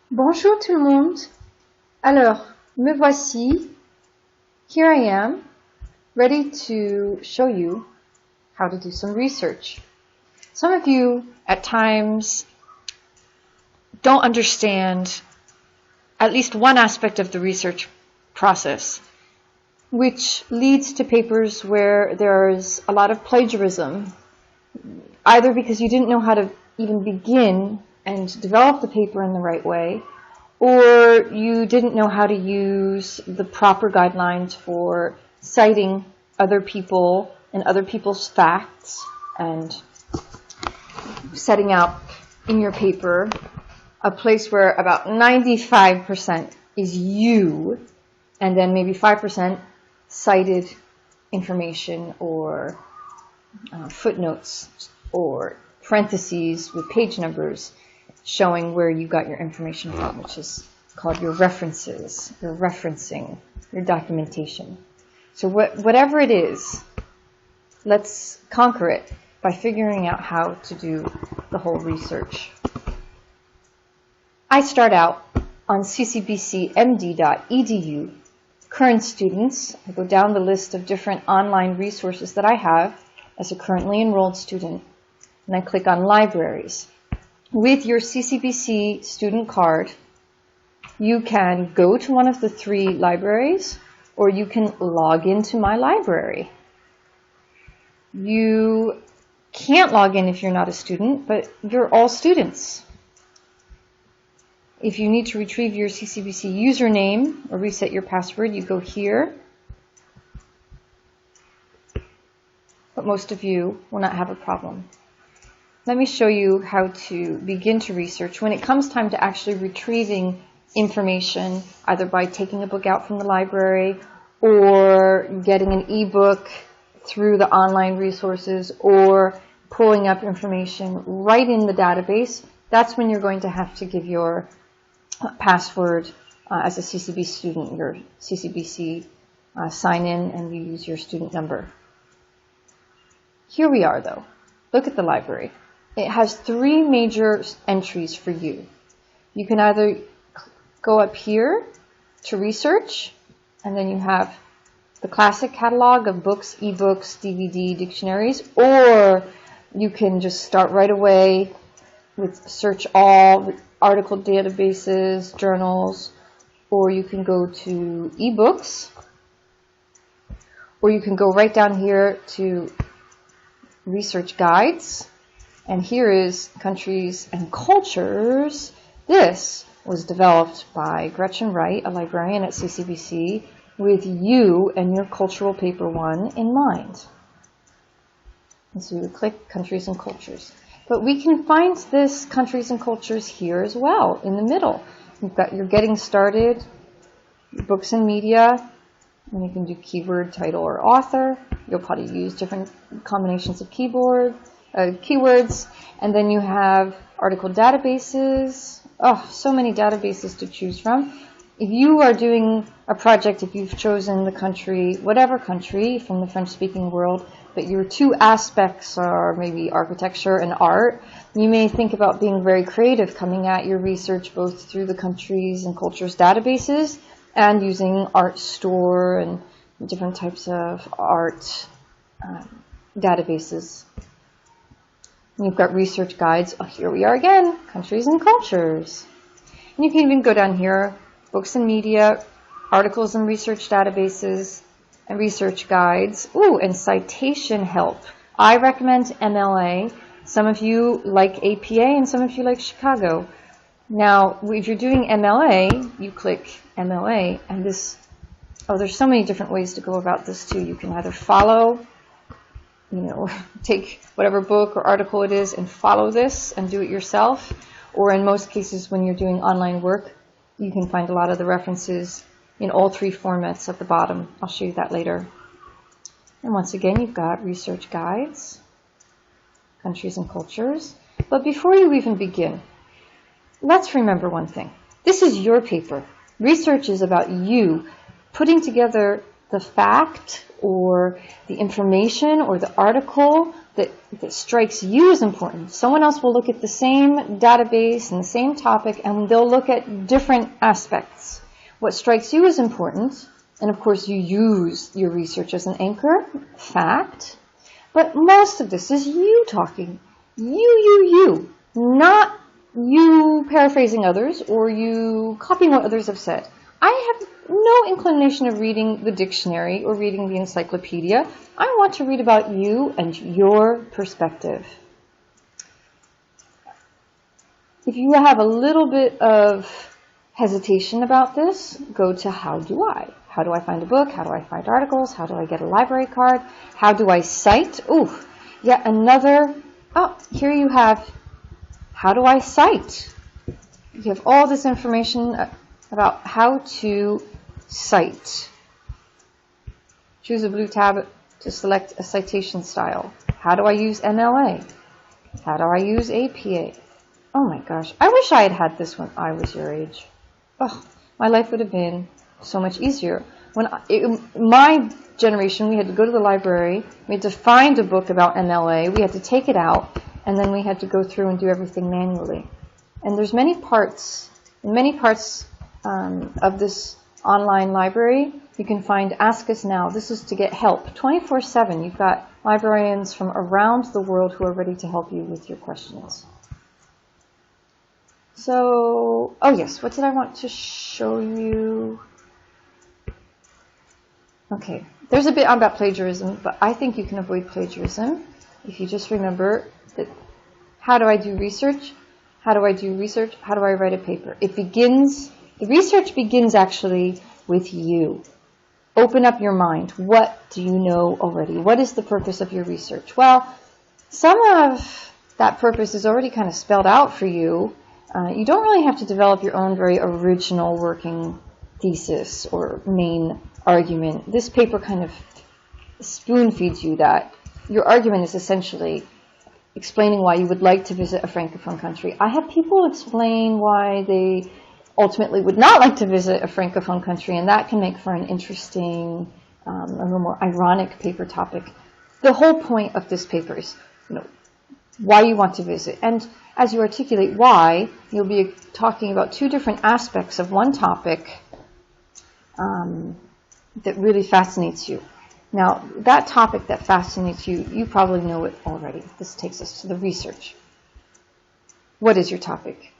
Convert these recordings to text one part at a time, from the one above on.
Bonjour tout le monde. Alors, me voici. Here I am, ready to show you how to do some research. Some of you, at times, don't understand at least one aspect of the research process, which leads to papers where there's a lot of plagiarism, either because you didn't know how to even begin and develop the paper in the right way, or you didn't know how to use the proper guidelines for citing other people and other people's facts and setting out in your paper a place where about 95% is you, and then maybe 5% cited information or footnotes or parentheses with page numbers showing where you got your information from, which is called your references, your referencing, your documentation. So whatever it is, let's conquer it by figuring out how to do the whole research. I start out on ccbcmd.edu. Current students, I go down the list of different online resources that I have as a currently enrolled student, and I click on libraries. With your CCBC student card, you can go to one of the 3 libraries, or you can log into my library. You can't log in if you're not a student, but you're all students. If you need to retrieve your CCBC username or reset your password, you go here. But most of you will not have a problem. Let me show you how to begin to research when it comes time to actually retrieving information, either by taking a book out from the library or getting an ebook through the online resources or pulling up information right in the database. That's when you're going to have to give your password as a CCB student, your CCBC sign in, and you use your student number. Here we are though. Look at the library. It has 3 major entries for you. You can either go up here to research, and then you have the classic catalog of books, ebooks, DVD, dictionaries, or you can just start right away with search all article databases, journals, or you can go to ebooks, or you can go right down here to research guides. And here is Countries and Cultures. This was developed by Gretchen Wright, a librarian at CCBC, with you and your cultural paper 1 in mind. And so you click Countries and Cultures. But we can find this Countries and Cultures here as well, in the middle. You've got your Getting Started, your Books and Media, and you can do keyword, title, or author. You'll probably use different combinations of keywords, and then you have article databases. Oh, so many databases to choose from. If you are doing a project, if you've chosen the country, whatever country from the French-speaking world, but your 2 aspects are maybe architecture and art, you may think about being very creative, coming at your research both through the Countries and Cultures databases and using Art Store and different types of art databases. You've got research guides. Oh, here we are again, Countries and Cultures. And you can even go down here, Books and Media, Articles and Research Databases, and Research Guides. Ooh, and Citation Help. I recommend MLA. Some of you like APA and some of you like Chicago. Now, if you're doing MLA, you click MLA, and this, there's so many different ways to go about this too. You can either follow, take whatever book or article it is and follow this and do it yourself. Or in most cases, when you're doing online work, you can find a lot of the references in all 3 formats at the bottom. I'll show you that later. And once again, you've got research guides, Countries and Cultures. But before you even begin, let's remember one thing. This is your paper. Research is about you putting together the fact or the information or the article that strikes you as important. Someone else will look at the same database and the same topic, and they'll look at different aspects. What strikes you as important, and of course you use your research as an anchor, fact, but most of this is you talking. You. Not you paraphrasing others or you copying what others have said. I have no inclination of reading the dictionary or reading the encyclopedia. I want to read about you and your perspective. If you have a little bit of hesitation about this, go to how do I? How do I find a book? How do I find articles? How do I get a library card? How do I cite? Ooh, yet another. Oh, here you have how do I cite? You have all this information about how to cite. Choose a blue tab to select a citation style. How do I use MLA? How do I use APA? Oh my gosh, I wish I had had this when I was your age. Oh, my life would have been so much easier. My generation, we had to go to the library, we had to find a book about MLA, we had to take it out, and then we had to go through and do everything manually. And there's many parts of this online library. You can find Ask Us Now. This is to get help 24/7. You've got librarians from around the world who are ready to help you with your questions. So, oh yes, what did I want to show you? Okay, there's a bit about plagiarism, but I think you can avoid plagiarism if you just remember that how do I do research? How do I do research? How do I write a paper? The research begins actually with you. Open up your mind. What do you know already? What is the purpose of your research? Well, some of that purpose is already kind of spelled out for you. You don't really have to develop your own very original working thesis or main argument. This paper kind of spoon feeds you that. Your argument is essentially explaining why you would like to visit a Francophone country. I have people explain why they ultimately would not like to visit a Francophone country, and that can make for an interesting, a little more ironic paper topic. The whole point of this paper is, why you want to visit. And as you articulate why, you'll be talking about two different aspects of one topic that really fascinates you. Now, that topic that fascinates you, you probably know it already. This takes us to the research. What is your topic?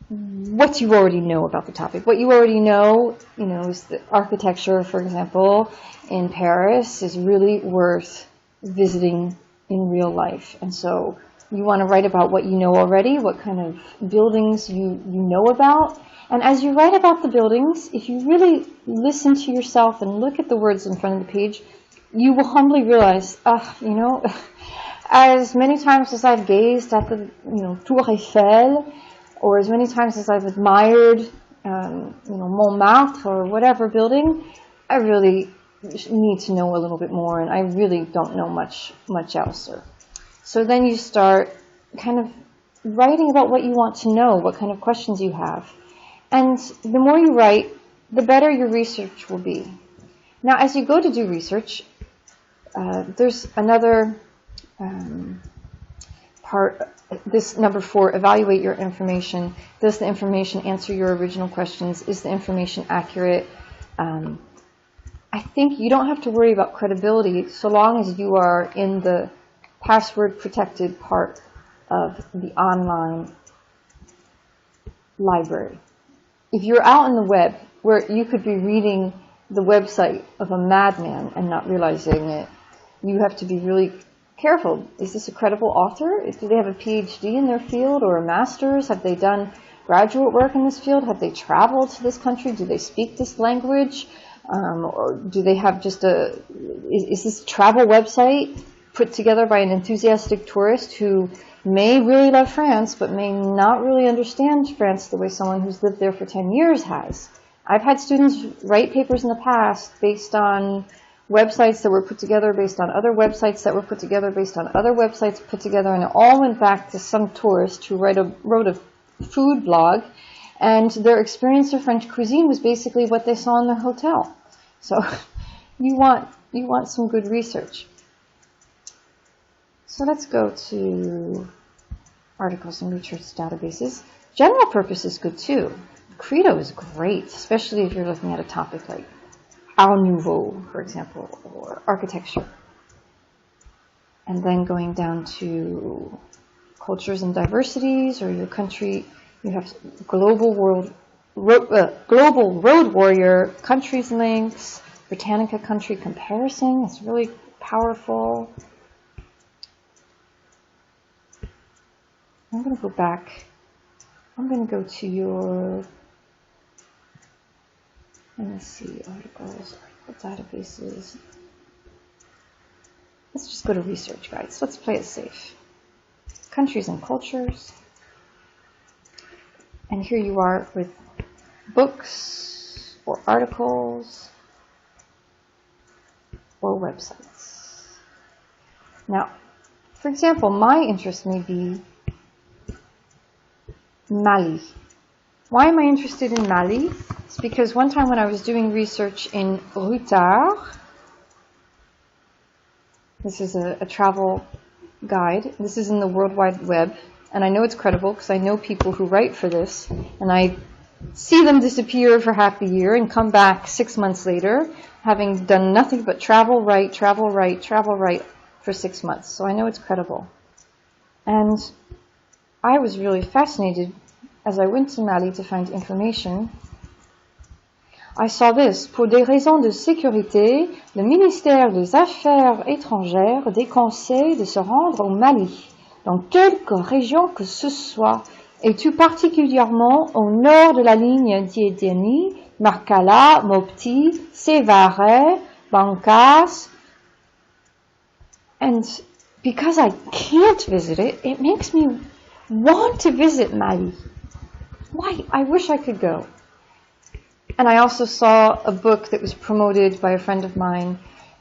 What you already know about the topic. What you already know, is that architecture, for example, in Paris is really worth visiting in real life. And so you want to write about what you know already, what kind of buildings you know about. And as you write about the buildings, if you really listen to yourself and look at the words in front of the page, you will humbly realize, as many times as I've gazed at the, Tour Eiffel, or as many times as I've admired, Montmartre or whatever building, I really need to know a little bit more, and I really don't know much else. So then you start kind of writing about what you want to know, what kind of questions you have. And the more you write, the better your research will be. Now, as you go to do research, there's another part, this number 4, evaluate your information. Does the information answer your original questions? Is the information accurate? I think you don't have to worry about credibility so long as you are in the password protected part of the online library. If you're out on the web where you could be reading the website of a madman and not realizing it, you have to be really careful. Is this a credible author? Do they have a PhD in their field or a master's? Have they done graduate work in this field? Have they traveled to this country? Do they speak this language? Or do they have just is this a travel website put together by an enthusiastic tourist who may really love France, but may not really understand France the way someone who's lived there for 10 years has? I've had students write papers in the past based on websites that were put together, based on other websites that were put together, based on other websites put together, and it all went back to some tourist who wrote a food blog, and their experience of French cuisine was basically what they saw in their hotel. So you want some good research. So let's go to articles and research databases. General purpose is good too. Credo is great, especially if you're looking at a topic like Art Nouveau, for example, or architecture. And then going down to cultures and diversities, or your country, you have global road warrior, countries links, Britannica country comparison. It's really powerful. I'm going to go back. I'm going to go to your, let me see, articles, databases. Let's just go to research guides. Let's play it safe. Countries and cultures. And here you are with books or articles or websites. Now, for example, my interest may be Mali. Why am I interested in Mali? It's because one time when I was doing research in Reuters, this is a travel guide. This is in the World Wide Web, and I know it's credible because I know people who write for this, and I see them disappear for half a year and come back 6 months later, having done nothing but travel, write for 6 months. So I know it's credible. And I was really fascinated as I went to Mali to find information. I saw this. Pour des raisons de sécurité, le ministère des Affaires étrangères déconseille de se rendre au Mali, dans quelque région que ce soit, et tout particulièrement au nord de la ligne d'Iédieni, Markala, Mopti, Sévaré, Bankas. And because I can't visit it, it makes me want to visit Mali. Why? I wish I could go. And I also saw a book that was promoted by a friend of mine,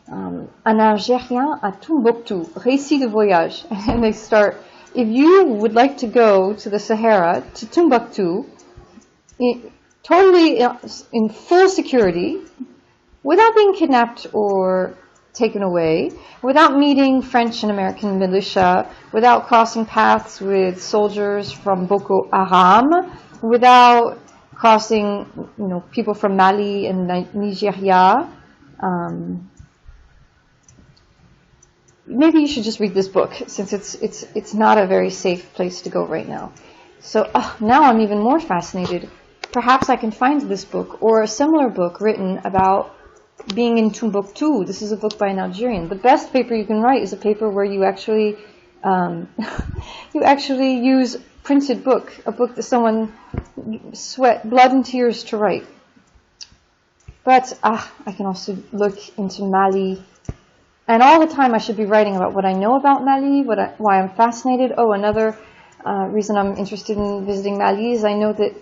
Un Algérien à Tombouctou, Récit de voyage. And they start, if you would like to go to the Sahara, to Timbuktu, totally in full security, without being kidnapped or taken away, without meeting French and American militia, without crossing paths with soldiers from Boko Haram, without crossing, people from Mali and Nigeria. Maybe you should just read this book, since it's not a very safe place to go right now. So now I'm even more fascinated. Perhaps I can find this book or a similar book written about being in Timbuktu. This is a book by an Algerian. The best paper you can write is a paper where you actually use printed book, a book that someone sweat blood and tears to write. But I can also look into Mali, and all the time I should be writing about what I know about Mali, why I'm fascinated. Another reason I'm interested in visiting Mali is I know that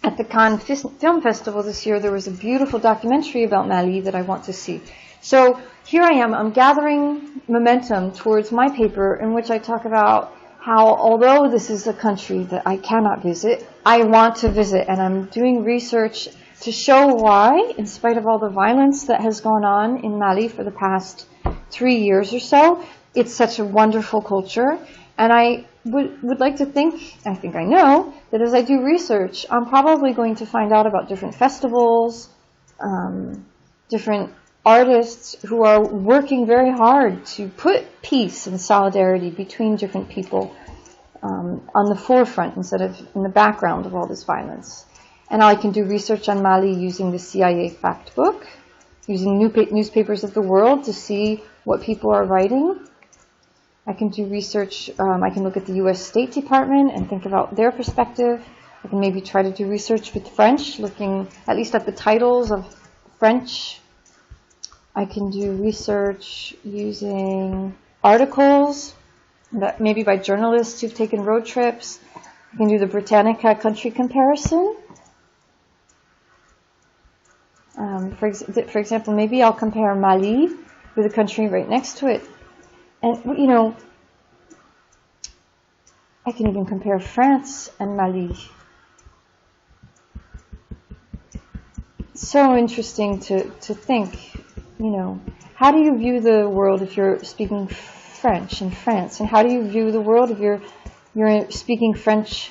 at the Cannes Film Festival this year there was a beautiful documentary about Mali that I want to see. So here I am, I'm gathering momentum towards my paper in which I talk about how, although this is a country that I cannot visit, I want to visit, and I'm doing research to show why, in spite of all the violence that has gone on in Mali for the past 3 years or so, it's such a wonderful culture. And I would like to think, I think I know, that as I do research, I'm probably going to find out about different festivals, different artists who are working very hard to put peace and solidarity between different people on the forefront instead of in the background of all this violence. And I can do research on Mali using the CIA fact book, using newspapers of the world to see what people are writing. I can do research, I can look at the U.S. State Department and think about their perspective. I can maybe try to do research with French, looking at least at the titles of French. I can do research using articles, that maybe by journalists who've taken road trips. I can do the Britannica country comparison. For example, maybe I'll compare Mali with a country right next to it. And, I can even compare France and Mali. It's so interesting to think, how do you view the world if you're speaking French in France? And how do you view the world if you're speaking French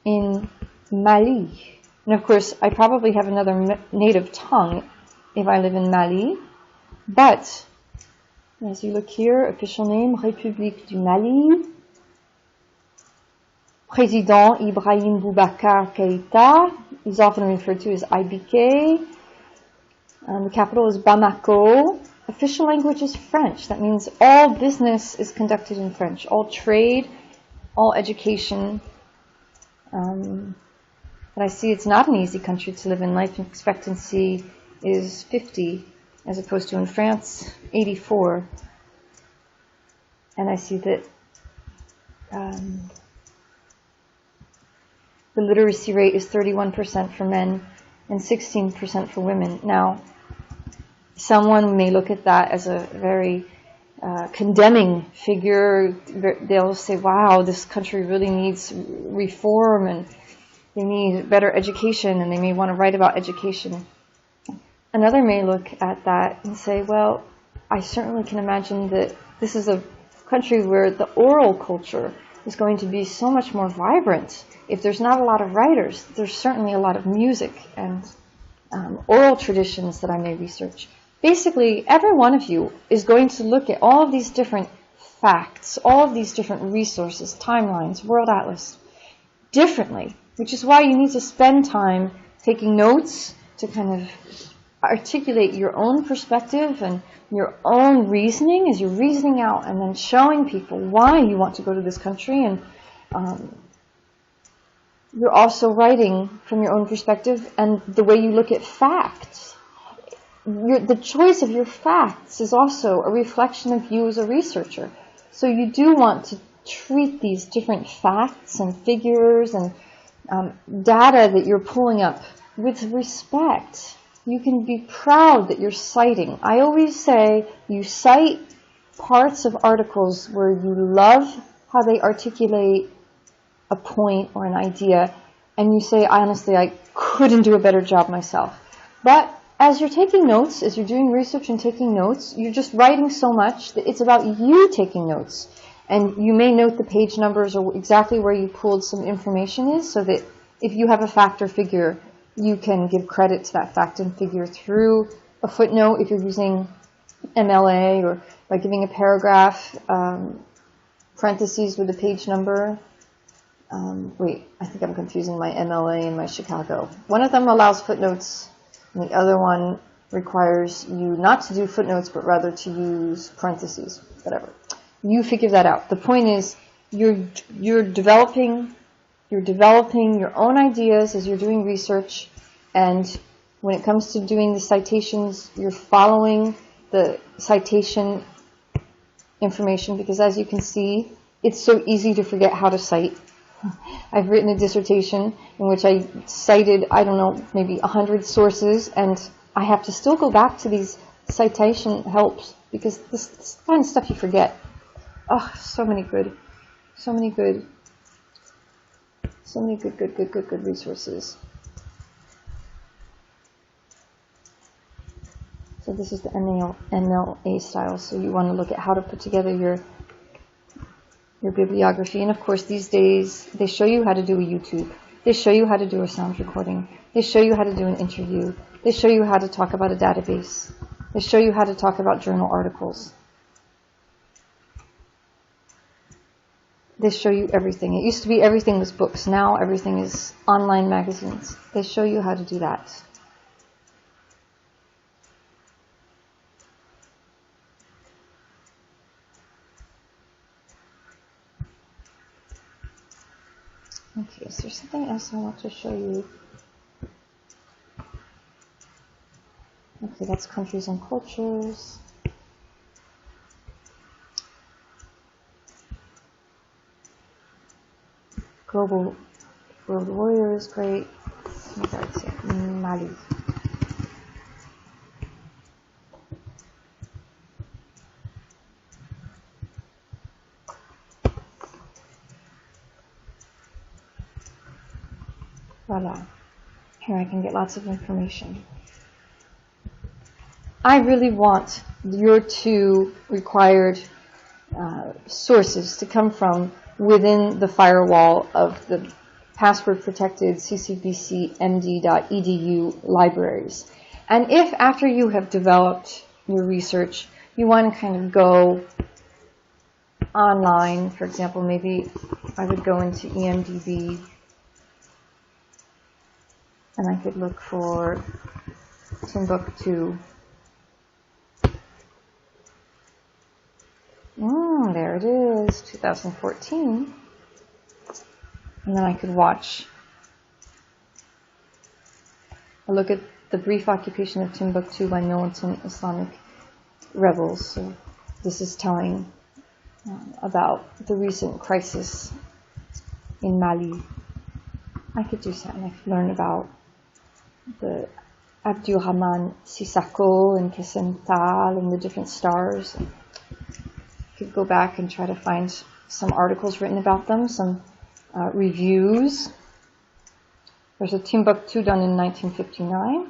in Mali? And of course, I probably have another native tongue if I live in Mali. But, as you look here, official name, République du Mali. Président Ibrahim Boubacar Keïta. He's often referred to as IBK. The capital is Bamako. Official language is French. That means all business is conducted in French. All trade, all education. But I see it's not an easy country to live in. Life expectancy is 50, as opposed to in France, 84. And I see that the literacy rate is 31% for men and 16% for women. Now, someone may look at that as a very condemning figure. They'll say, wow, this country really needs reform and they need better education, and they may want to write about education. Another may look at that and say, well, I certainly can imagine that this is a country where the oral culture is going to be so much more vibrant. If there's not a lot of writers, there's certainly a lot of music and oral traditions that I may research. Basically, every one of you is going to look at all of these different facts, all of these different resources, timelines, World Atlas, differently, which is why you need to spend time taking notes to kind of articulate your own perspective and your own reasoning as you're reasoning out, and then showing people why you want to go to this country. And you're also writing from your own perspective and the way you look at facts. The choice of your facts is also a reflection of you as a researcher. So you do want to treat these different facts and figures and data that you're pulling up with respect. You can be proud that you're citing. I always say you cite parts of articles where you love how they articulate a point or an idea, and you say, honestly, I couldn't do a better job myself. But as you're taking notes, as you're doing research and taking notes, you're just writing so much that it's about you taking notes. And you may note the page numbers or exactly where you pulled some information is, so that if you have a fact or figure, you can give credit to that fact and figure through a footnote if you're using MLA, or by giving a paragraph, parentheses with a page number. Wait, I think I'm confusing my MLA and my Chicago. One of them allows footnotes, and the other one requires you not to do footnotes, but rather to use parentheses, whatever. You figure that out. The point is, you're developing your own ideas as you're doing research, and when it comes to doing the citations, you're following the citation information, because as you can see, it's so easy to forget how to cite. I've written a dissertation in which I cited, I don't know, maybe 100 sources, and I have to still go back to these citation helps, because this kind of stuff you forget. Oh, so many good resources. So this is the MLA style. So you want to look at how to put together your bibliography. And of course, these days, they show you how to do a YouTube. They show you how to do a sound recording. They show you how to do an interview. They show you how to talk about a database. They show you how to talk about journal articles. They show you everything. It used to be everything was books. Now everything is online magazines. They show you how to do that. Okay, is there something else I want to show you? Okay, that's countries and cultures. Global World Warriors, great. That's it. Mali. Voila. Here I can get lots of information. I really want your two required sources to come from within the firewall of the password-protected CCBC md.edu libraries. And if after you have developed your research, you want to kind of go online, for example, maybe I would go into EMDB and I could look for Timbuktu. There it is, 2014. And then I could watch a look at the brief occupation of Timbuktu by militant Islamic rebels. So this is telling about the recent crisis in Mali. I could do something. I could learn about the Abdurrahman Sissako and Kesental and the different stars. I could go back and try to find some articles written about them, some reviews. There's a Timbuktu done in 1959.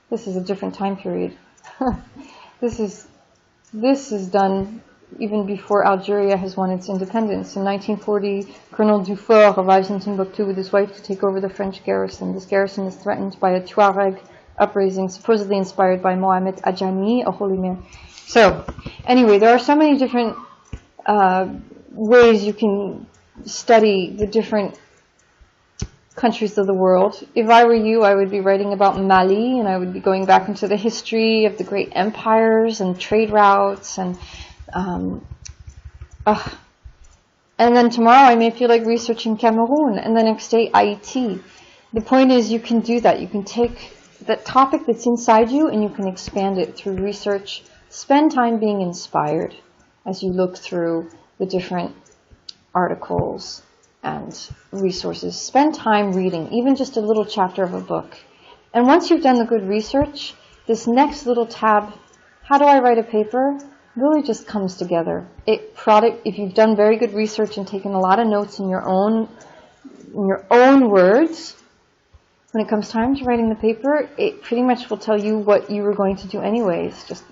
This is a different time period. This is done even before Algeria has won its independence. In 1940, Colonel Dufour arrives in Timbuktu with his wife to take over the French garrison. This garrison is threatened by a Tuareg uprising, supposedly inspired by Mohamed Adjani, a holy man. So, anyway, there are so many different ways you can study the different countries of the world. If I were you, I would be writing about Mali, and I would be going back into the history of the great empires and trade routes, and then tomorrow I may feel like researching Cameroon, and the next day Haiti. The point is, you can do that. You can take that topic that's inside you and you can expand it through research. Spend time being inspired as you look through the different articles and resources. Spend time reading, even just a little chapter of a book. And once you've done the good research, this next little tab, how do I write a paper, really just comes together. If you've done very good research and taken a lot of notes in your own words, when it comes time to writing the paper, it pretty much will tell you what you were going to do anyways. Just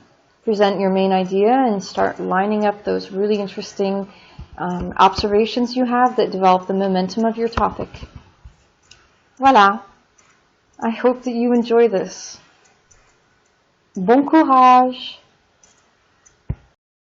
present your main idea and start lining up those really interesting observations you have that develop the momentum of your topic. Voilà. I hope that you enjoy this. Bon courage!